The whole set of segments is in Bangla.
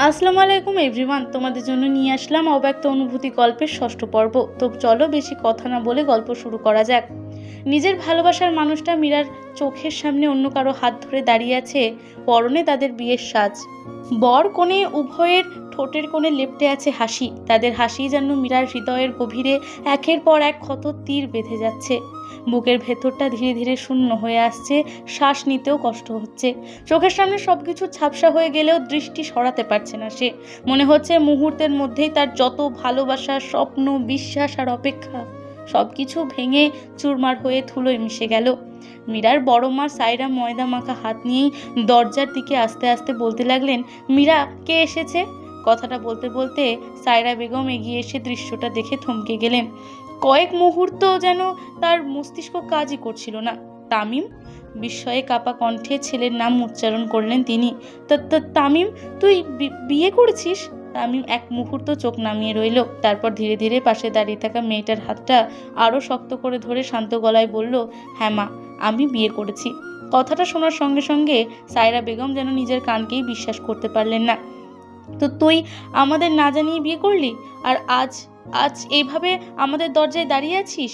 আসসালামু আলাইকুম এভরিওয়ান, তোমাদের জন্য নিয়ে আসলাম অব্যক্ত অনুভূতি গল্পের ষষ্ঠ পর্ব। তো চলো বেশি কথা না বলে গল্প শুরু করা যাক। নিজের ভালোবাসার মানুষটা মীরার চোখের সামনে অন্য কারো হাত ধরে দাঁড়িয়ে আছে, পরনে তাদের বিয়ের সাজ। বর কনে উভয়ের ঠোঁটের কোণে লেপ্টে আছে হাসি। তাদের হাসি যেন মীরার হৃদয়ের গভীরে একের পর এক ক্ষত তীর বেঁধে যাচ্ছে। বুকের ভেতরটা ধীরে ধীরে শূন্য হয়ে আসছে, শ্বাস নিতেও কষ্ট হচ্ছে। চোখের সামনে সবকিছু ঝাপসা হয়ে গেলেও দৃষ্টি সরাতে পারছে না সে। মনে হচ্ছে মুহূর্তের মধ্যেই তার যত ভালোবাসা, স্বপ্ন, বিশ্বাস আর অপেক্ষা সবকিছু ভেঙে চুরমার হয়ে ধুলোয় মিশে গেল। মীরার বড় মা সায়রা ময়দা মাখা হাত নিয়েই দরজার দিকে আস্তে আস্তে বলতে লাগলেন, মীরা, কে এসেছে? কথাটা বলতে বলতে সায়রা বেগম এগিয়ে এসে দৃশ্যটা দেখে থমকে গেলেন। কয়েক মুহূর্ত যেন তার মস্তিষ্ক কাজই করছিল না। তামিম? বিস্ময়ে কাপা কণ্ঠে ছেলের নাম উচ্চারণ করলেন তিনি। তামিম, তুই বিয়ে করেছিস? তামিম এক মুহূর্ত চোখ নামিয়ে রইল, তারপর ধীরে ধীরে পাশে দাঁড়িয়ে থাকা মেয়েটার হাতটা আরও শক্ত করে ধরে শান্ত গলায় বলল, হ্যাঁ মা, আমি বিয়ে করেছি। কথাটা শোনার সঙ্গে সঙ্গে সায়রা বেগম যেন নিজের কানকেই বিশ্বাস করতে পারলেন না। তো তুই আমাদের না জানিয়ে বিয়ে করলি, আর আজ আজ এইভাবে আমাদের দরজায় দাঁড়িয়ে আছিস?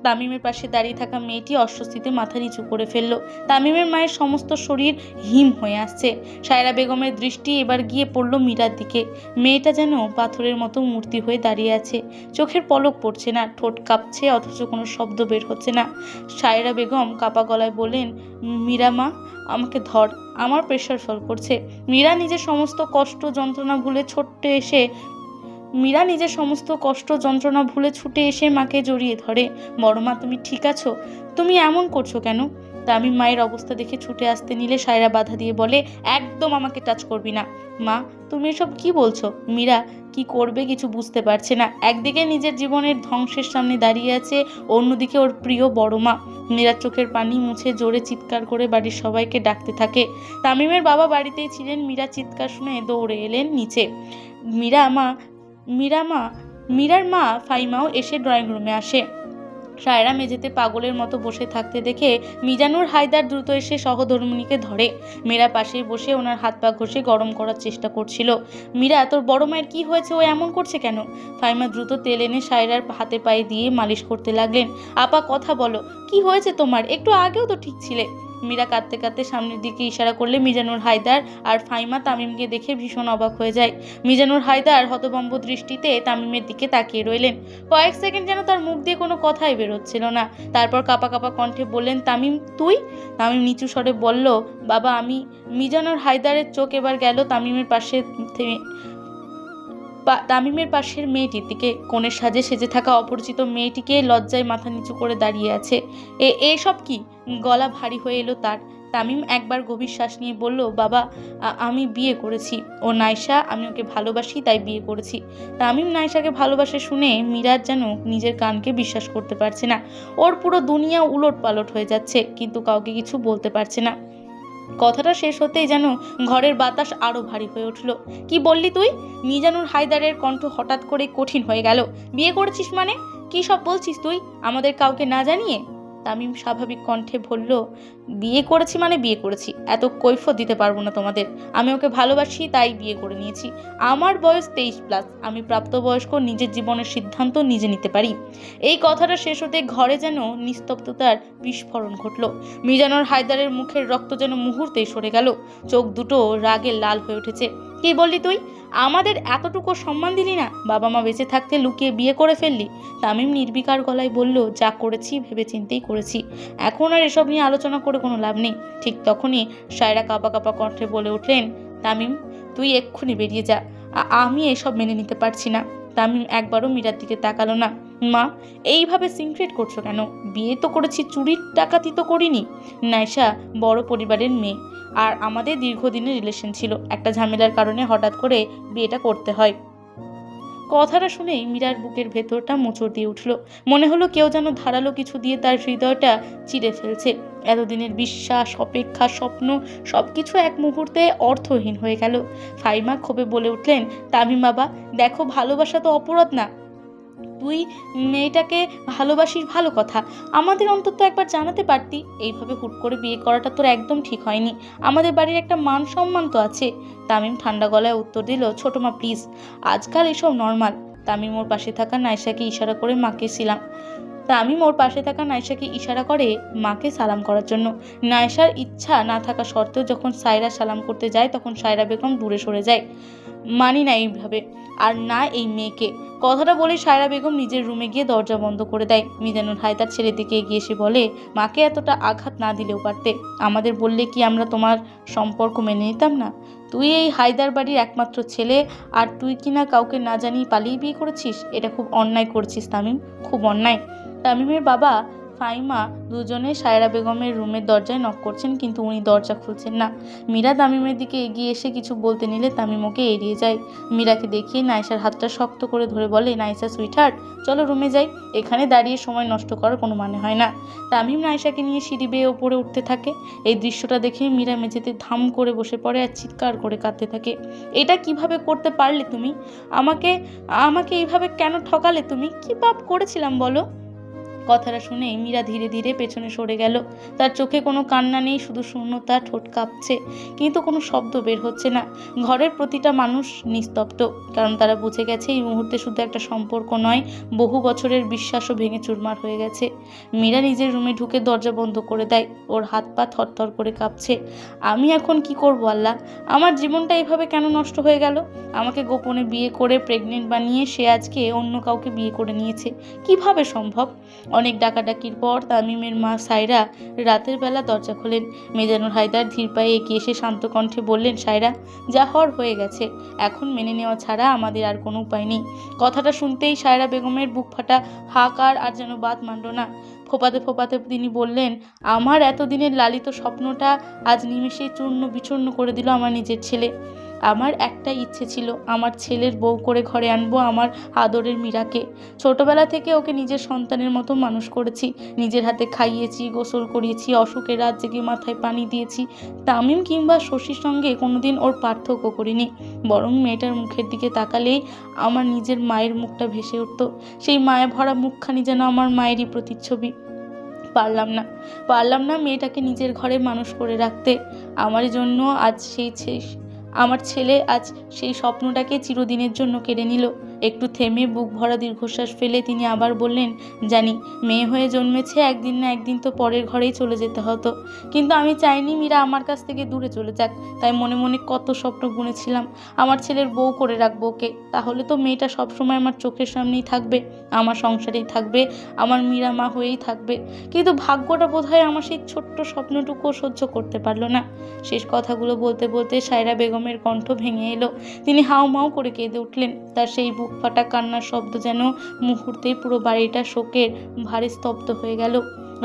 তামিমের পাশে দাঁড়িয়ে থাকা মেয়েটি অস্বস্তিতে মাথা নিচু করে ফেলল। তামিমের মায়ের সমস্ত শরীর হিম হয়ে আসছে। সায়রা বেগমের দৃষ্টি এবার গিয়ে পড়ল মীরার দিকে। মেয়েটা যেন পাথরের মতো মূর্তি হয়ে দাঁড়িয়ে আছে, চোখের পলক পড়ছে না, ঠোঁট কাঁপছে অথচ কোনো শব্দ বের হচ্ছে না। সায়রা বেগম কাপা গলায় বললেন, মীরা মা, আমাকে ধর, আমার প্রেশার ফল করছে। মীরা নিজের সমস্ত কষ্ট যন্ত্রণা ভুলে ছুটে এসে মাকে জড়িয়ে ধরে। বড় মা, তুমি ঠিক আছো? তুমি এমন করছো কেন? তামিম মায়ের অবস্থা দেখে ছুটে আসতে নিলে সায়রা বাধা দিয়ে বলে, একদম আমাকে টাচ করবি না। মা, তুমি এসব কি বলছো? মীরা কি করবে কিছু বুঝতে পারছে না। একদিকে নিজের জীবনের ধ্বংসের সামনে দাঁড়িয়ে আছে, অন্যদিকে ওর প্রিয় বড় মা। মীরার চোখের পানি মুছে জোরে চিৎকার করে বাড়ির সবাইকে ডাকতে থাকে। তামিমের বাবা বাড়িতেই ছিলেন। মীরা চিৎকার শুনে দৌড়ে এলেন নিচে। মীরা মা মীরা মা মীরার মা ফাইমাও এসে ড্রয়িং রুমে আসে। সায়রা মেঝেতে পাগলের মতো বসে থাকতে দেখে মিজানুর হায়দার দ্রুত এসে সহধর্মিণীকে ধরে। মীরা পাশেই বসে ওনার হাত পা ঘষে গরম করার চেষ্টা করছিল। মীরা, তোর বড় মায়ের কি হয়েছে? ও এমন করছে কেন? ফাইমা দ্রুত তেল এনে সায়রার হাতে পায়ে দিয়ে মালিশ করতে লাগলেন। আপা, কথা বলো, কি হয়েছে তোমার? একটু আগেও তো ঠিক ছিলে। মীরা কাঁদতে কাঁদতে সামনের দিকে ইশারা করলে মিজানুর হায়দার আর ফাইমা তামিমকে দেখে ভীষণ অবাক হয়ে যায়। মিজানুর হায়দার হতভম্ব দৃষ্টিতে তামিমের দিকে তাকিয়ে রইলেন। কয়েক সেকেন্ড যেন তার মুখ দিয়ে কোনো কথাই বেরোচ্ছিল না। তারপর কাঁপা কাঁপা কণ্ঠে বললেন, তামিম, তুই? তামিম নিচু স্বরে বলল, বাবা, আমি। মিজানুর হায়দারের চোখ এবার গেল তামিমের পাশের মেয়েটির দিকে। কোণের সাজে সেজে থাকা অপরিচিত মেয়েটিকে লজ্জায় মাথা নিচু করে দাঁড়িয়ে আছে। এসব কি? গলা ভারী হয়ে এলো তার। তামিম একবার গভীর শ্বাস নিয়ে বলল, বাবা, আমি বিয়ে করেছি। ও নাইশা, আমি ওকে ভালোবাসি, তাই বিয়ে করেছি। তামিম নাইশাকে ভালোবাসে শুনে মীরার যেন নিজের কানকে বিশ্বাস করতে পারছে না। ওর পুরো দুনিয়া উলট পালট হয়ে যাচ্ছে, কিন্তু কাউকে কিছু বলতে পারছে না। কথাটা শেষ হতেই যেন ঘরের বাতাস আরো ভারী হয়ে উঠল। কি বললি তুই? মিজানুর হায়দারের কণ্ঠ হঠাৎ করে কঠিন হয়ে গেল। বিয়ে করেছিস মানে? কি সব বলছিস তুই, আমাদের কাউকে না জানিয়ে? তামিম স্বাভাবিক কণ্ঠে বলল, বিয়ে করেছি মানে বিয়ে করেছি, এত কৈফিয়ত দিতে পারবো না তোমাদের। আমি ওকে ভালোবাসি, তাই বিয়ে করে নিয়েছি। আমার বয়স 23+, আমি প্রাপ্তবয়স্ক, নিজের জীবনের সিদ্ধান্ত নিজে নিতে পারি। এই কথাটা শেষ হতে ঘরে যেন নিস্তব্ধতার বিস্ফোরণ ঘটল। মিজানুর হায়দারের মুখের রক্ত যেন মুহূর্তেই সরে গেল, চোখ দুটো রাগে লাল হয়ে উঠেছে। কি বললি তুই? আমাদের এতটুকু সম্মান দিলি না? বাবা মা বেঁচে থাকতে লুকিয়ে বিয়ে করে ফেললি? তামিম নির্বিকার গলায় বলল, যা করেছি ভেবে চিন্তেই করেছি, এখন আর এসব নিয়ে আলোচনা করে কোনো লাভ নেই। ঠিক তখনই সায়রা কাঁপা কাঁপা কণ্ঠে বলে উঠলেন, তামিম, তুই এক্ষুনি বেরিয়ে যা, আমি এসব মেনে নিতে পারছি না। তামিম একবারও মীরার দিকে তাকালো না। মা, এইভাবে সিক্রেট করছো কেন? বিয়ে তো করেছি, চুরির ডাকাতি তো করিনি। নাইশা বড় পরিবারের মেয়ে, আর আমাদের দীর্ঘদিনের রিলেশন ছিল, একটা ঝামেলার কারণে হঠাৎ করে বিয়েটা করতে হয়। কথাটা শুনেই মীরার বুকের ভেতরটা মোচড় দিয়ে উঠল। মনে হলো কেউ যেন ধারালো কিছু দিয়ে তার হৃদয়টা চিরে ফেলছে। এতদিনের বিশ্বাস, অপেক্ষা, স্বপ্ন সবকিছু এক মুহূর্তে অর্থহীন হয়ে গেল। ফাইমা ক্ষোভে বলে উঠলেন, তামিম বাবা, দেখো, ভালোবাসা তো অপরাধ না, তুই মেয়েটাকে ভালোবাসিস ভালো কথা, আমাদের অন্তত একবার জানাতে পারতি। এইভাবে হুট করে বিয়ে করাটা তোর একদম ঠিক হয়নি। আমাদের বাড়ির একটা মান সম্মান তো আছে। তামিম ঠান্ডা গলায় উত্তর দিল, ছোট মা প্লিজ, আজকাল এসব নর্মাল। তামিম ওর পাশে থাকা নাইসাকে ইশারা করে মাকে সালাম করার জন্য। নাইসার ইচ্ছা না থাকা সত্ত্বেও যখন সায়রা সালাম করতে যায় তখন সায়রা বেগম দূরে সরে যায়। মানি না এইভাবে, আর না এই মেয়েকে। কথাটা বলে সায়রা বেগম নিজের রুমে গিয়ে দরজা বন্ধ করে দেয়। মিজানুর হায়দার ছেলের দিকে এগিয়ে এসে বলে, মাকে এতটা আঘাত না দিলেও পারতে। আমাদের বললে কি আমরা তোমার সম্পর্ক মেনে নিতাম না? তুই এই হায়দার বাড়ির একমাত্র ছেলে, আর তুই কিনা কাউকে না জানিয়ে পালিয়ে বিয়ে করেছিস। এটা খুব অন্যায় করছিস তামিম, খুব অন্যায়। তামিমের বাবা ফাইমা দুজনে সায়রা বেগমের রুমের দরজায় নক করছেন, কিন্তু উনি দরজা খুলছেন না। মীরা তামিমের দিকে এগিয়ে এসে কিছু বলতে নিলে তামিম ওকে এড়িয়ে যায়। মীরাকে দেখিয়ে নাইসার হাতটা শক্ত করে ধরে বলে, নাইসা সুইটহার্ট, চলো রুমে যাই। এখানে দাঁড়িয়ে সময় নষ্ট করার কোনো মানে হয় না। তামিম নাইসাকে নিয়ে সিঁড়ি বেয়ে ওপরে উঠতে থাকে। এই দৃশ্যটা দেখে মীরা মেঝেতে ধাম করে বসে পড়ে আর চিৎকার করে কাঁদতে থাকে। এটা কিভাবে করতে পারলে তুমি? আমাকে আমাকে এইভাবে কেন ঠকালে তুমি? কি পাপ করেছিলাম বলো? কথাটা শুনেই মীরা ধীরে ধীরে পেছনে সরে গেল। তার চোখে কোনো কান্না নেই, শুধু শূন্যতা, ঠোঁট কাঁপছে, কিন্তু কোনো শব্দ বের হচ্ছে না। ঘরের প্রতিটা মানুষ নিস্তব্ধ, কারণ তারা বুঝে গেছে এই মুহূর্তে শুধু একটা সম্পর্ক নয়, বহু বছরের বিশ্বাসও ভেঙে চুরমার হয়ে গেছে। মীরা নিজের রুমে ঢুকে দরজা বন্ধ করে দেয়। ওর হাত পা থরথর করে কাঁপছে। আমি এখন কি করবো আল্লাহ? আমার জীবনটা এভাবে কেন নষ্ট হয়ে গেল? আমাকে গোপনে বিয়ে করে প্রেগনেন্ট বানিয়ে সে আজকে অন্য কাউকে বিয়ে করে নিয়েছে। কিভাবে সম্ভব? অনেক ডাকাডাকির পর তামিমের মা সায়রা রাতের বেলা দরজা খোলেন। মিজানুর হায়দার ধীর পায়ে এগিয়ে এসে শান্ত কণ্ঠে বললেন, সায়রা, যা হওয়ার হয়ে গেছে, এখন মেনে নেওয়া ছাড়া আমাদের আর কোনো উপায় নেই। কথাটা শুনতেই সায়রা বেগমের বুক ফাটা হাহাকার আর যেন বাদ মানল না। ফোপাতে ফোপাতে তিনি বললেন, আমার এতদিনের লালিত স্বপ্নটা আজ নিমেষেই চূর্ণ বিচূর্ণ করে দিল আমার নিজের ছেলে। আমার একটা ইচ্ছে ছিল, আমার ছেলের বউ করে ঘরে আনবো আমার আদরের মীরাকে। ছোটবেলা থেকে ওকে নিজের সন্তানের মতো মানুষ করেছি, নিজের হাতে খাইয়েছি, গোসল করিয়েছি, অসুখের রাত জেগে মাথায় পানি দিয়েছি। তামিম কিংবা শশীর সঙ্গে কোনোদিন ওর পার্থক্য করিনি, বরং মেয়েটার মুখের দিকে তাকালেই আমার নিজের মায়ের মুখটা ভেসে উঠত। সেই মায়া ভরা মুখখানি যেন আমার মায়েরই প্রতিচ্ছবি। পারলাম না মেয়েটাকে নিজের ঘরে মানুষ করে রাখতে। আমার জন্য আজ আমার ছেলে আজ সেই স্বপ্নটাকে চিরদিনের জন্য কেড়ে নিল। একটু থেমে বুক ভরা দীর্ঘশ্বাস ফেলে তিনি আবার বললেন, জানি মেয়ে হয়ে জন্মেছে, একদিন না একদিন তো পরের ঘরেই চলে যেতে হতো, কিন্তু আমি চাইনি মীরা আমার কাছ থেকে দূরে চলে যাক। তাই মনে মনে কত স্বপ্ন বুনেছিলাম, আমার ছেলের বউ করে রাখবো ওকে। তাহলে তো মেয়েটা সবসময় আমার চোখের সামনেই থাকবে, আমার সংসারেই থাকবে, আমার মীরা মা হয়েই থাকবে। কিন্তু ভাগ্যটা বোধহয় আমার সেই ছোট্ট স্বপ্নটুকুও সহ্য করতে পারলো না। শেষ কথাগুলো বলতে বলতে সায়রা বেগমের কণ্ঠ ভেঙে এলো। তিনি হাউমাউ করে কেঁদে উঠলেন। তার সেই বুক ফাটা কান্নার শব্দ যেন মুহূর্তেই পুরো বাড়িটা শোকের ভারে স্তব্ধ হয়ে গেল।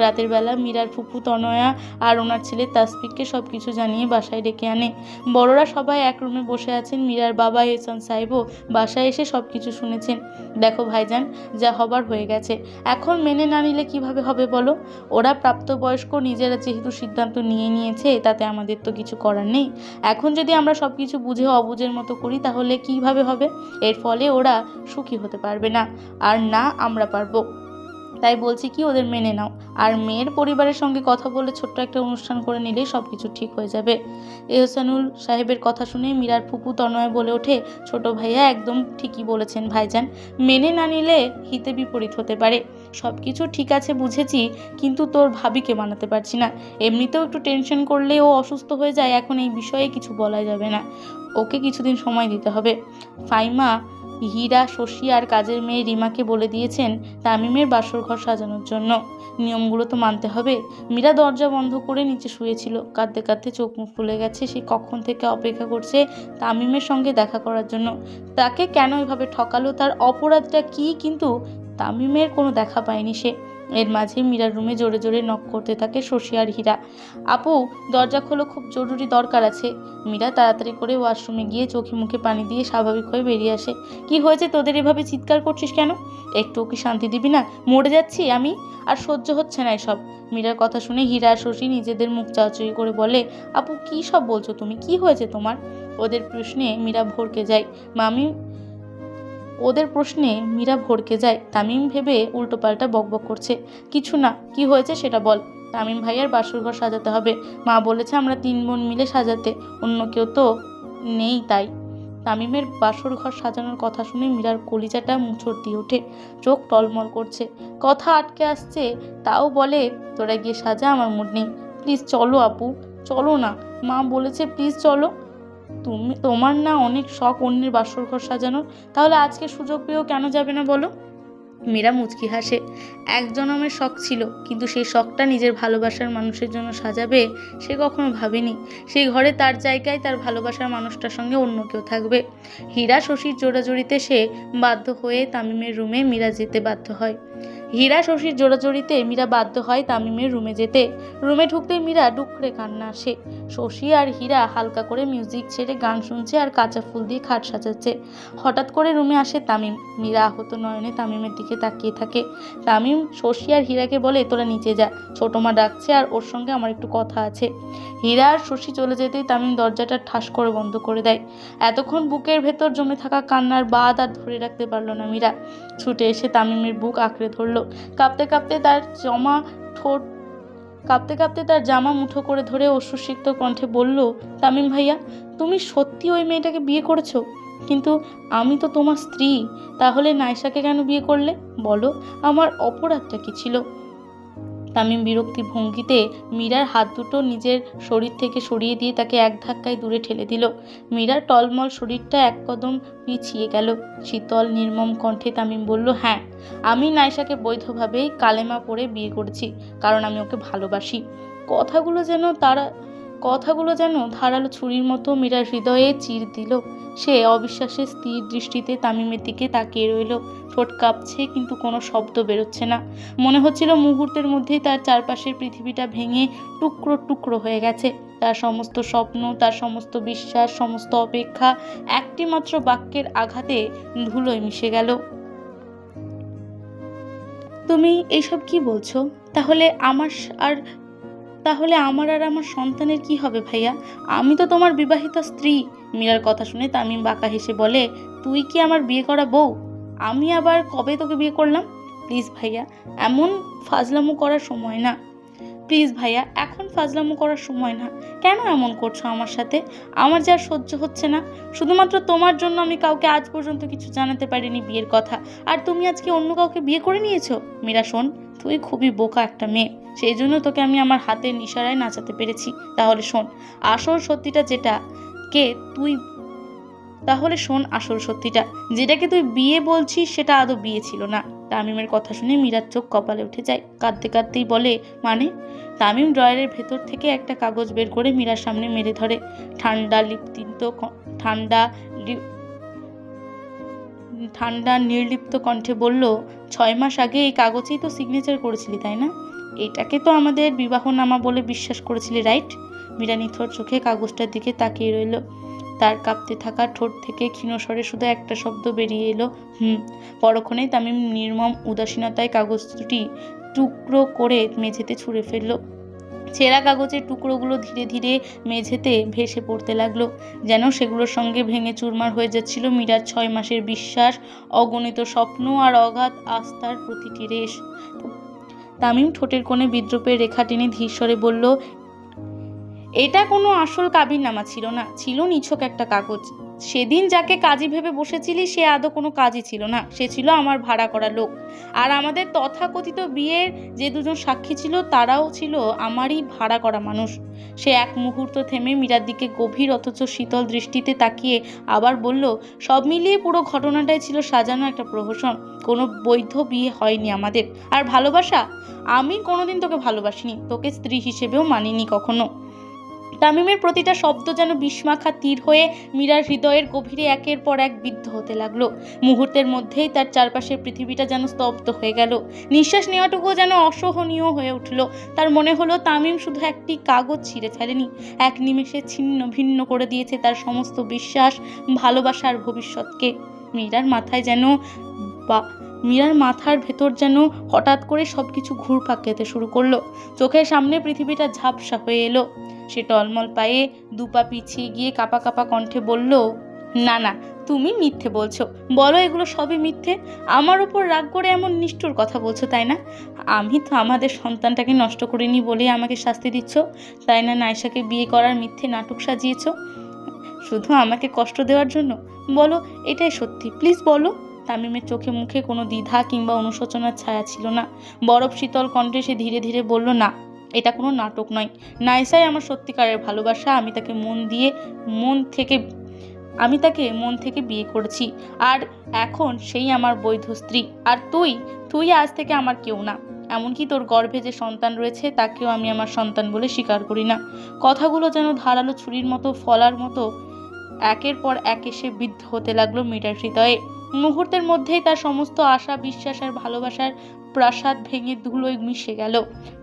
রাতের বেলা মীরার ফুপু তনয়া আর ওনার ছেলে তাসফিককে সব কিছু জানিয়ে বাসায় ডেকে আনে। বড়রা সবাই এক রুমে বসে আছেন। মীরার বাবা এহসান সাহেবও বাসায় এসে সব কিছু শুনেছেন। দেখো ভাইজান, যা হবার হয়ে গেছে, এখন মেনে না নিলে কিভাবে হবে বলো? ওরা প্রাপ্তবয়স্ক, নিজেরা যেহেতু সিদ্ধান্ত নিয়ে নিয়েছে, তাতে আমাদের তো কিছু করার নেই। এখন যদি আমরা সব কিছু বুঝে অবুঝের মতো করি তাহলে কিভাবে হবে? এর ফলে ওরা সুখী হতে পারবে না, আর না আমরা পারবো। তাই বলছি কি, ওদের মেনে নাও, আর মেয়ের পরিবারের সঙ্গে কথা বলে ছোট্ট একটা অনুষ্ঠান করে নিলেই সব কিছু ঠিক হয়ে যাবে। এহসানুল সাহেবের কথা শুনে মীরার ফুপু তনয় বলে ওঠে, ছোট ভাইয়া একদম ঠিকই বলেছেন ভাইজান, মেনে না নিলে হিতে বিপরীত হতে পারে। সব কিছু ঠিক আছে বুঝেছি, কিন্তু তোর ভাবিকে মানাতে পারছি না। এমনিতেও একটু টেনশন করলে ও অসুস্থ হয়ে যায়, এখন এই বিষয়ে কিছু বলা যাবে না, ওকে কিছুদিন সময় দিতে হবে। ফাইমা, হীরা, শশী আর কাজের মেয়ে রিমাকে বলে দিয়েছেন তামিমের বাসর ঘর সাজানোর জন্য। নিয়মগুলো তো মানতে হবে। মীরা দরজা বন্ধ করে নিচে শুয়েছিল, কাঁদতে কাঁদতে চোখ মুখ ফুলে গেছে। সে কখন থেকে অপেক্ষা করছে তামিমের সঙ্গে দেখা করার জন্য। তাকে কেন এভাবে ঠকালো, তার অপরাধটা কি? কিন্তু তামিমের কোনো দেখা পায়নি সে। এর মাঝে মীরার রুমে জোরে জোরে নক করতে থাকে শশী আর হীরা। আপু, দরজা খোলো, খুব জরুরি দরকার আছে। মীরা তাড়াতাড়ি করে ওয়াশরুমে গিয়ে চোখে মুখে পানি দিয়ে স্বাভাবিক হয়ে বেরিয়ে আসে। কি হয়েছে তোদের, এভাবে চিৎকার করছিস কেন? একটু কি শান্তি দিবি না? মরে যাচ্ছি আমি, আর সহ্য হচ্ছে না এসব। মীরার কথা শুনে হীরা আর শশী নিজেদের মুখ চাওয়াচুই করে বলে, আপু কি সব বলছো তুমি? কি হয়েছে তোমার? ওদের প্রশ্নে মীরা ভরকে যায়। ওদের প্রশ্নে মীরা ভড়কে যায়। তামিম ভেবে উল্টোপাল্টা বকবক করছে। কিছু না, কি হয়েছে সেটা বল। তামিম ভাইয়ার বাসর ঘর সাজাতে হবে, মা বলেছে আমরা 3 বোন মিলে সাজাতে, অন্য কেউ তো নেই তাই। তামিমের বাসর ঘর সাজানোর কথা শুনে মীরার কলিজাটা মুচড় দিয়ে ওঠে, চোখ টলমল করছে, কথা আটকে আসছে। তাও বলে, তোরা গিয়ে সাজা, আমার মুড নেই। প্লিজ চলো আপু, চলো না, মা বলেছে প্লিজ চলো। তোমার না অনেক শখ অন্যের বাসর ঘর সাজানোর, তাহলে আজকে সুযোগ পেয়েও কেন যাবে না বলো। মীরা মুচকি হাসে। এক জনমের শখ ছিল, কিন্তু সেই শখটা নিজের ভালোবাসার মানুষের জন্য সাজাবে সে কখনো ভাবেনি। সেই ঘরে তার জায়গায় তার ভালোবাসার মানুষটার সঙ্গে অন্য কেউ থাকবে। হীরা শশীর জোড়াজড়িতে সে বাধ্য হয়ে তামিমের রুমে মীরা যেতে বাধ্য হয়। হীরা শশীর জোড়াজড়িতে মীরা বাধ্য হয় তামিমের রুমে যেতে। রুমে ঢুকতেই মীরা ডুকরে কান্না আসে। শশী আর হীরা হালকা করে মিউজিক ছেড়ে গান শুনছে আর কাঁচা ফুল দিয়ে খাট সাজাচ্ছে। হঠাৎ করে রুমে আসে তামিম। মীরা আহত নয়নে তামিমের দিকে তাকিয়ে থাকে। তামিম শশী আর হীরাকে বলে, তোরা নিচে যা, ছোট মা ডাকছে আর ওর সঙ্গে আমার একটু কথা আছে। হীরা আর শশী চলে যেতেই তামিম দরজাটা ঠাস করে বন্ধ করে দেয়। এতক্ষণ বুকের ভেতর জমে থাকা কান্নার বাঁধ আর ধরে রাখতে পারল না মীরা। ছুটে এসে তামিমের বুক আঁকড়ে ধরল। কাঁপতে কাঁপতে তার জামা মুঠো করে ধরে অশ্রুসিক্ত কণ্ঠে বলল, তামিম ভাইয়া, তুমি সত্যি ওই মেয়েটাকে বিয়ে করেছো? কিন্তু আমি তো তোমার স্ত্রী, তাহলে নাইশাকে কেন বিয়ে করলে? বলো, আমার অপরাধটা কি ছিল? তামিম বিরক্তি ভঙ্গিতে মীরার হাত দুটো নিজের শরীর থেকে সরিয়ে দিয়ে তাকে এক ধাক্কায় দূরে ঠেলে দিল। মীরার টলমল শরীরটা এক কদম পিছিয়ে গেল। শীতল নির্মম কণ্ঠে তামিম বলল, হ্যাঁ, আমি নাইশাকে বৈধভাবেই কালেমা পড়ে বিয়ে করেছি, কারণ আমি ওকে ভালোবাসি। কথাগুলো যেন ধারালো ছুরির মতো মীরার হৃদয়ে চির দিল। সে অবিশ্বাসের স্থির দৃষ্টিতে তামিমের দিকে তাকিয়ে রইল। ঠোঁট কাঁপছে, কিন্তু কোনো শব্দ বেরোচ্ছে না। মনে হচ্ছিল মুহূর্তের মধ্যেই তার চারপাশের পৃথিবীটা ভেঙে টুকরো টুকরো হয়ে গেছে। তার সমস্ত স্বপ্ন, তার সমস্ত বিশ্বাস, সমস্ত অপেক্ষা একটি মাত্র বাক্যের আঘাতে ধুলোয় মিশে গেল। তুমি এইসব কি বলছো? তাহলে আমার আর আমার সন্তানের কি হবে ভাইয়া? আমি তো তোমার বিবাহিত স্ত্রী। মীরার কথা শুনে তামিম বাঁকা হেসে বলে, তুই কি আমার বিয়ে করা বউ? আমি আবার কবে তোকে বিয়ে করলাম? প্লিজ ভাইয়া, এমন ফাজলামো করার সময় না। প্লিজ ভাইয়া, এখন ফাজলামো করার সময় না। কেন এমন করছো আমার সাথে? আমার যা সহ্য হচ্ছে না। শুধুমাত্র তোমার জন্য আমি কাউকে আজ পর্যন্ত কিছু জানাতে পারিনি বিয়ের কথা, আর তুমি আজকে অন্য কাউকে বিয়ে করে নিয়েছো। মীরা শোন, তুই খুবই বোকা একটা মেয়ে, সেই জন্য তোকে আমি আমার হাতের ইশারায় নাচাতে পেরেছি। তাহলে শোন আসল সত্যিটা, যেটাকে তুই বিয়ে বলছিস সেটা আদৌ বিয়ে ছিল না। তামিমের কথা শুনে মীরার চোখ কপালে উঠে যায়। কাঁদতে কাঁদতেই বলে, মানে? তামিম ড্রয়ারের ভেতর থেকে একটা কাগজ বের করে মীরার সামনে মেরে ধরে। ঠান্ডা নির্লিপ্ত কণ্ঠে বলল, 6 মাস আগে এই কাগজেই তো সিগনেচার করেছিলি, তাই না? এটাকে তো আমাদের বিবাহনামা বলে বিশ্বাস করেছিলি, রাইট? মীরা নিথর চোখে কাগজটার দিকে তাকিয়ে রইল। তার কাঁপতে থাকা ঠোঁট থেকে ক্ষীণস্বরে শুধু একটা শব্দ বেরিয়ে এলো, পরক্ষণেই তামিম নির্মম উদাসীনতায় কাগজ দুটি টুকরো করে মেঝেতে ছুঁড়ে ফেলল। ছেঁড়া কাগজের টুকরোগুলো ধীরে ধীরে মেঝেতে ভেসে পড়তে লাগলো, যেন সেগুলোর সঙ্গে ভেঙে চুরমার হয়ে যাচ্ছিল মীরার 6 মাসের বিশ্বাস, অগণিত স্বপ্ন আর অগাধ আস্থার প্রতিটি রেশ। তামিম ঠোঁটের কোণে বিদ্রূপের রেখা টেনে ধীরস্বরে বলল, এটা কোনো আসল কাবিননামা ছিল না, ছিল নিছক একটা কাগজ। সেদিন যাকে কাজী ভেবে বসেছিলি সে আদৌ কোনো কাজই ছিল না, সে ছিল আমার ভাড়া করা লোক। আর আমাদের তথাকথিত বিয়ের যে 2 জন সাক্ষী ছিল তারাও ছিল আমারই ভাড়া করা মানুষ। সে এক মুহূর্ত থেমে মীরার দিকে গভীর অথচ শীতল দৃষ্টিতে তাকিয়ে আবার বলল, সব মিলিয়ে পুরো ঘটনাটাই ছিল সাজানো একটা প্রহসন। কোনো বৈধ বিয়ে হয়নি আমাদের। আর ভালোবাসা, আমি কোনোদিন তোকে ভালোবাসিনি, তোকে স্ত্রী হিসেবেও মানিনি কখনো। তামিমের প্রতিটা শব্দ যেন বিষমাখা তীর হয়ে মীরার হৃদয়ের গভীরে একের পর এক বিদ্ধ হতে লাগলো। মুহূর্তের মধ্যেই তার চারপাশের পৃথিবীটা যেন স্তব্ধ হয়ে গেল। নিঃশ্বাস নেওয়াটুকুও যেন অসহনীয় হয়ে উঠল। তার মনে হলো তামিম শুধু একটি কাগজ ছিঁড়ে ফেলেনি, এক নিমেষে ছিন্ন ভিন্ন করে দিয়েছে তার সমস্ত বিশ্বাস, ভালোবাসা আর ভবিষ্যৎকে। মীরার মাথার ভেতর যেন হঠাৎ করে সবকিছু ঘুরপাক খেতে শুরু করলো। চোখের সামনে পৃথিবীটা ঝাপসা হয়ে এলো। সে টলমল পায়ে 2 পা পিছিয়ে গিয়ে কাঁপা কাঁপা কণ্ঠে বলল, না, তুমি মিথ্যে বলছো, বলো এগুলো সবই মিথ্যে। আমার উপর রাগ করে এমন নিষ্ঠুর কথা বলছো, তাই না? আমি তো আমাদের সন্তানটাকে নষ্ট করিনি বলেই আমাকে শাস্তি দিচ্ছ, তাই না? নাইশাকে বিয়ে করার মিথ্যে নাটক সাজিয়েছো শুধু আমাকে কষ্ট দেওয়ার জন্য। বলো, এটাই সত্যি, প্লিজ বলো। তামিমের চোখে মুখে কোনো দ্বিধা কিংবা অনুশোচনার ছায়া ছিল না। বরফ শীতল কণ্ঠে সে ধীরে ধীরে বলল, না, এটা কোনো নাটক নয়। নাইসাই আমার সত্যিকারের ভালোবাসা। আমি তাকে মন থেকে বিয়ে করেছি, আর এখন সেই আমার বৈধ স্ত্রী। আর তুই আজ থেকে আমার কেউ না। এমনকি তোর গর্ভে যে সন্তান রয়েছে তাকেও আমি আমার সন্তান বলে স্বীকার করি না। কথাগুলো যেন ধারালো ছুরির মতো, ফলার মতো একের পর এক এসে বিদ্ধ হতে লাগলো মীরার হৃদয়ে। মুহূর্তের মধ্যেই তার সমস্ত আশা, বিশ্বাস আর ভালোবাসার প্রাসাদ ভেঙে ধুলোয় মিশে গেল।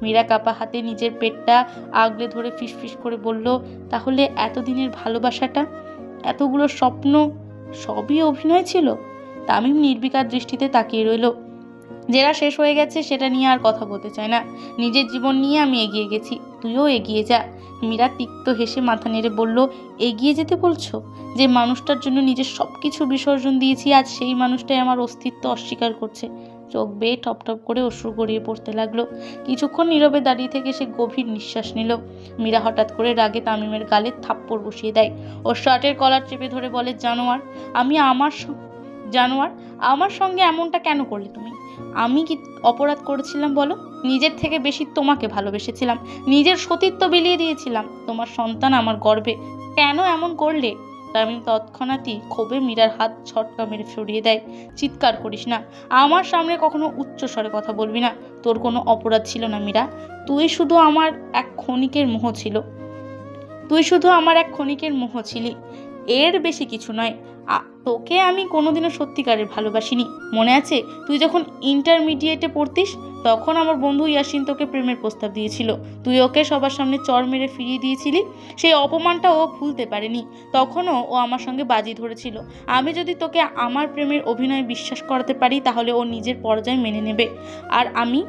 মীরা কাপা হাতে নিজের পেটটা আগলে ধরে ফিসফিস করে বলল, তাহলে এতদিনের ভালোবাসাটা, এতগুলো স্বপ্ন, সবই অভিনয় ছিল? তামিম নির্বিকার দৃষ্টিতে তাকিয়ে রইল। যেটা শেষ হয়ে গেছে সেটা নিয়ে আর কথা বলতে চায় না। নিজের জীবন নিয়ে আমি এগিয়ে গেছি, তুইও এগিয়ে যা। মীরা তিক্ত হেসে মাথা নেড়ে বলল, এগিয়ে যেতে বলছো? যে মানুষটার জন্য নিজের সবকিছু বিসর্জন দিয়েছি, আজ সেই মানুষটাই আমার অস্তিত্ব অস্বীকার করছে। চোখ বেয়ে টপ টপ করে অশ্রু গড়িয়ে পড়তে লাগলো। কিছুক্ষণ নীরবে দাঁড়িয়ে থেকে সে গভীর নিঃশ্বাস নিল। মীরা হঠাৎ করে রাগে তামিমের গালে থাপ্পড় বসিয়ে দেয়। ওর শার্টের কলার চেপে ধরে বলে, জানোয়ার, আমার সঙ্গে এমনটা কেন করলে তুমি? আমি কি অপরাধ করেছিলাম বলো? নিজের থেকে বেশি তোমাকে ভালোবেসেছিলাম, নিজের সতীত্ব বিলিয়ে দিয়েছিলাম তোমার সন্তান আমার গর্ভে। কেন এমন করলে? তামিম তৎক্ষণাৎই ক্ষোভে মীরার হাত ঝটকা মেরে সরিয়ে দেয়। চিৎকার করিস না, আমার সামনে কখনো উচ্চ স্বরে কথা বলবি না। তোর কোনো অপরাধ ছিল না মীরা, তুই শুধু আমার এক ক্ষণিকের মোহ ছিলি, এর বেশি কিছু নয়। তোকে আমি কোনোদিনও সত্যিকারের ভালোবাসিনি। মনে আছে, তুই যখন ইন্টারমিডিয়েটে পড়তিস তখন আমার বন্ধু ইয়াসিন তোকে প্রেমের প্রস্তাব দিয়েছিল, তুই ওকে সবার সামনে চড় মেরে ফিরিয়ে দিয়েছিলি। সেই অপমানটা ও ভুলতে পারেনি। তখনও ও আমার সঙ্গে বাজি ধরেছিল, আমি যদি তোকে আমার প্রেমের অভিনয় বিশ্বাস করাতে পারি তাহলে ও নিজের পরাজয় মেনে নেবে। আর আমি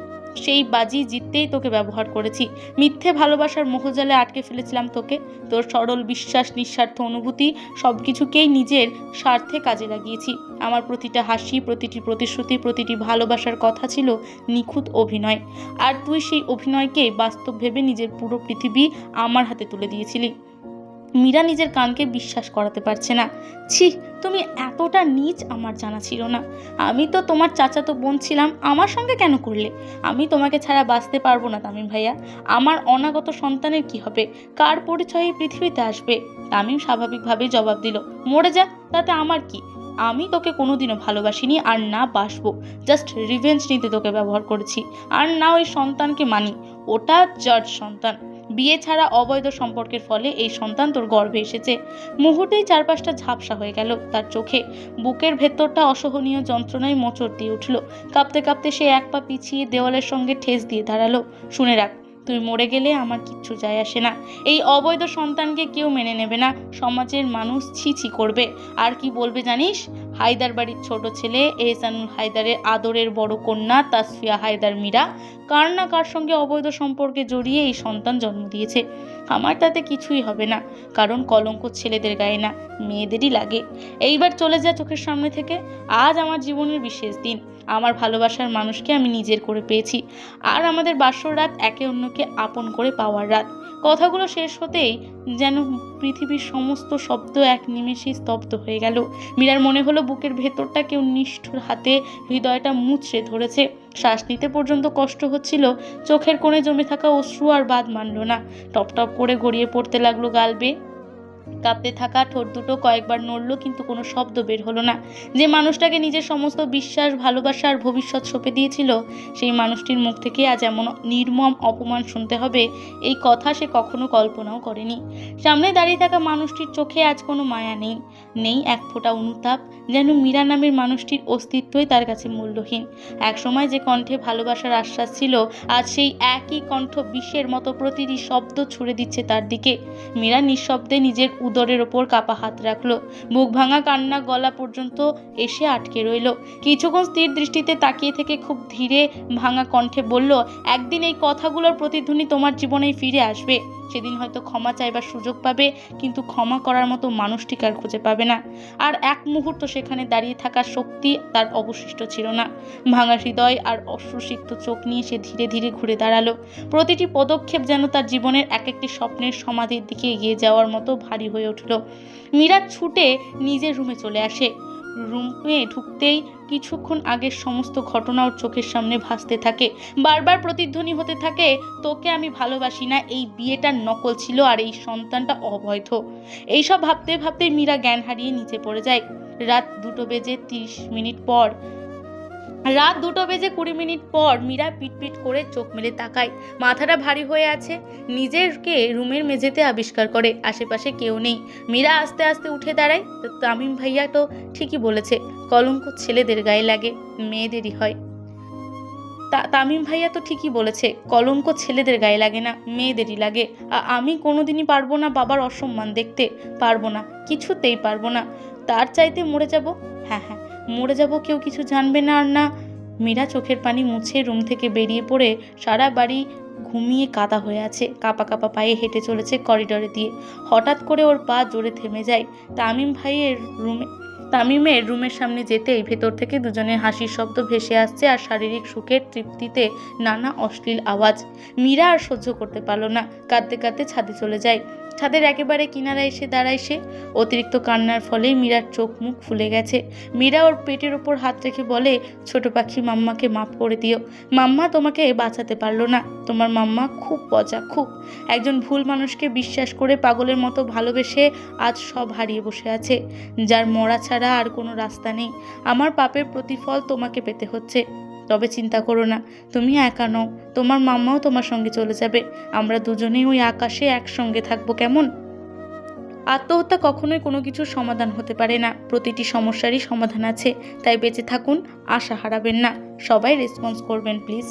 সেই বাজি জিততেই তোকে ব্যবহার করেছি। মিথ্যে ভালোবাসার মোহজালে আটকে ফেলেছিলাম তোকে। তোর সরল বিশ্বাস, নিঃস্বার্থ অনুভূতি, সব কিছুকেই নিজের স্বার্থে কাজে লাগিয়েছি। আমার প্রতিটা হাসি, প্রতিটি প্রতিশ্রুতি, প্রতিটি ভালোবাসার কথা ছিল নিখুঁত অভিনয়। আর তুই সেই অভিনয়কে বাস্তব ভেবে নিজের পুরো পৃথিবী আমার হাতে তুলে দিয়েছিলি। মীরা নিজের কানকে বিশ্বাস করাতে পারছে না। ছি, তুমি এতটা নীচ আমার জানা ছিল না। আমি তো তোমার চাচাতো বোন ছিলাম, আমার সঙ্গে কেন করলে? আমি তোমাকে ছাড়া বাঁচতে পারবো না তামিম ভাইয়া। আমার অনাগত সন্তানের কি হবে? কার পরিচয়ে পৃথিবীতে আসবে? তামিম স্বাভাবিকভাবেই জবাব দিল, মরে যা, তাতে আমার কি? আমি তোকে কোনোদিনও ভালোবাসিনি, আর না বাসবো। জাস্ট রিভেঞ্জ নিতে তোকে ব্যবহার করেছি। আর না ওই সন্তানকে মানি, ওটা জর্জ সন্তান। বিয়ে ছাড়া অবৈধ সম্পর্কের ফলে এই সন্তান তোর গর্ভে এসেছে। মুহূর্তেই চারপাশটা ঝাপসা হয়ে গেল তার চোখে। বুকের ভেতরটা অসহনীয় যন্ত্রণায় মোচড় দিয়ে উঠল। কাঁপতে কাঁপতে সে এক পা পিছিয়ে দেওয়ালের সঙ্গে ঠেস দিয়ে দাঁড়ালো। শুনে রাখ, তুই মরে গেলে আমার কিচ্ছু যায় আসে না। এই অবৈধ সন্তানকে কেউ মেনে নেবে না। সমাজের মানুষ ছি ছি করবে। আর কি বলবে জানিস? হায়দার বাড়ির ছোট ছেলে এহসানুল হায়দারের আদরের বড় কন্যা তাসফিয়া হায়দার মীরা কার না কার সঙ্গে অবৈধ সম্পর্কে জড়িয়ে এই সন্তান জন্ম দিয়েছে। আমার তাতে কিছুই হবে না, কারণ কলঙ্ক ছেলেদের গায়ে না, মেয়েদেরই লাগে। এইবার চলে যা চোখের সামনে থেকে। আজ আমার জীবনের বিশেষ দিন। আমার ভালোবাসার মানুষকে আমি নিজের করে পেয়েছি, আর আমাদের বাসর রাত একে অন্যকে আপন করে পাওয়ার রাত। কথাগুলো শেষ হতেই যেন পৃথিবীর সমস্ত শব্দ এক নিমেষেই স্তব্ধ হয়ে গেল। মীরার মনে হলো বুকের ভেতরটা কেউ নিষ্ঠুর হাতে হৃদয়টা মুচড়ে ধরেছে। শ্বাস নিতে পর্যন্ত কষ্ট হচ্ছিল। চোখের কোণে জমে থাকা অশ্রু আর বাদ মানল না, টপ টপ করে গড়িয়ে পড়তে লাগলো গাল বেয়ে। কাঁপতে থাকা ঠোঁট দুটো কয়েকবার নড়ল, কিন্তু কোনো শব্দ বের হলো না। যে মানুষটাকে নিজের সমস্ত বিশ্বাস, ভালোবাসা আর ভবিষ্যৎ সঁপে দিয়েছিল, সেই মানুষটির মুখ থেকে আজ এমন নির্মম অপমান শুনতে হবে, এই কথা সে কখনো কল্পনাও করেনি। সামনে দাঁড়িয়ে থাকা মানুষটির চোখে আজ কোনো মায়া নেই, নেই এক ফোঁটা অনুতাপ। যেন মীরা নামের মানুষটির অস্তিত্বই তার কাছে মূল্যহীন। একসময় যে কণ্ঠে ভালোবাসার আশ্বাস ছিল, আজ সেই একই কণ্ঠ বিষের মতো প্রতিটি শব্দ ছুড়ে দিচ্ছে তার দিকে। মীরা নিঃশব্দে নিজের উদরের ওপর কাপা হাত রাখলো। বুক ভাঙা কান্না গলা পর্যন্ত এসে আটকে রইল। কিছুক্ষণ স্থির দৃষ্টিতে তাকিয়ে থেকে খুব ধীরে ভাঙা কণ্ঠে বলল, একদিন এই কথাগুলোর প্রতিধ্বনি তোমার জীবনে ফিরে আসবে। সেদিন হয়তো ক্ষমা চাইবার সুযোগ পাবে, কিন্তু ক্ষমা করার মতো মানুষটিকে আর খুঁজে পাবে না। আর এক মুহূর্ত সেখানে দাঁড়িয়ে থাকার শক্তি তার অবশিষ্ট ছিল না। ভাঙা হৃদয় আর অশ্রুসিক্ত চোখ নিয়ে সে ধীরে ধীরে ঘুরে দাঁড়ালো। প্রতিটি পদক্ষেপ যেন তার জীবনের এক একটি স্বপ্নের সমাধির দিকে এগিয়ে যাওয়ার মতো ভারী হয়ে উঠল। মীরা ছুটে নিজের রুমে চলে আসে। রুমে ঢুকতেই কিছুক্ষণ আগের সমস্ত ঘটনা ওর চোখের সামনে ভাসতে থাকে। বারবার প্রতিধ্বনি হতে থাকে, তোকে আমি ভালোবাসি না, এই বিয়েটা নকল ছিল আর এই সন্তানটা অবৈধ। এইসব ভাবতে ভাবতে মীরা জ্ঞান হারিয়ে নিচে পড়ে যায়। রাত 2:20 পর মীরা পিটপিট করে চোখ মেলে তাকায়। মাথাটা ভারী হয়ে আছে। নিজেকে রুমের মেঝেতে আবিষ্কার করে আশেপাশে কেউ নেই। মীরা আস্তে আস্তে উঠে দাঁড়ায়। তামিম ভাইয়া তো ঠিকই বলেছে, কলঙ্ক ছেলেদের গায়ে লাগে, মেয়েদেরই হয়। তামিম ভাইয়া তো ঠিকই বলেছে, কলঙ্ক ছেলেদের গায়ে লাগে না, মেয়েদেরই লাগে। আমি কোনোদিনই পারবো না বাবার অসম্মান দেখতে, পারবো না, কিছুতেই পারবো না। তার চাইতে মরে যাব। হ্যাঁ, মরে যাব, কেউ কিছু জানবে না। আর না। মীরা চোখের পানি মুছে রুম থেকে বেরিয়ে পড়ে সারা বাড়ি ঘুমিয়ে কাদা হয়ে আছে। কাপা কাপা পায়ে হেঁটে চলেছে করিডোরে দিয়ে। হঠাৎ করে ওর পা জোরে থেমে যায়। তামিমের রুমের সামনে যেতেই ভেতর থেকে দুজনের হাসির শব্দ ভেসে আসছে আর শারীরিক সুখের তৃপ্তিতে নানা অশ্লীল আওয়াজ। মীরা আর সহ্য করতে পারল না, কাঁদতে কাঁদতে ছাদে চলে যায়। ছাদের একেবারে কিনারায় এসে দাঁড়ায় সে। অতিরিক্ত কান্নার ফলে মীরার চোখ মুখ ফুলে গেছে। মীরা ওর পেটের ওপর হাত রেখে বলে, ছোট পাখি, মাম্মাকে মাফ করে দিও। মাম্মা তোমাকে বাঁচাতে পারলো না। তোমার মাম্মা খুব পচা, খুব। একজন ভুল মানুষকে বিশ্বাস করে পাগলের মতো ভালোবেসে আজ সব হারিয়ে বসে আছে, যার মরা ছাড়া আর কোনো রাস্তা নেই। আমার পাপের প্রতিফল তোমাকে পেতে হচ্ছে। তবে চিন্তা করো না, তুমি একা নও, তোমার মাম্মাও তোমার সঙ্গে চলে যাবে। আমরা দুজনেই ওই আকাশে একসঙ্গে থাকবো, কেমন? আত্মহত্যা কখনোই কোনো কিছুর সমাধান হতে পারে না। প্রতিটি সমস্যারই সমাধান আছে। তাই বেঁচে থাকুন, আশা হারাবেন না। সবাই রেসপন্স করবেন প্লিজ।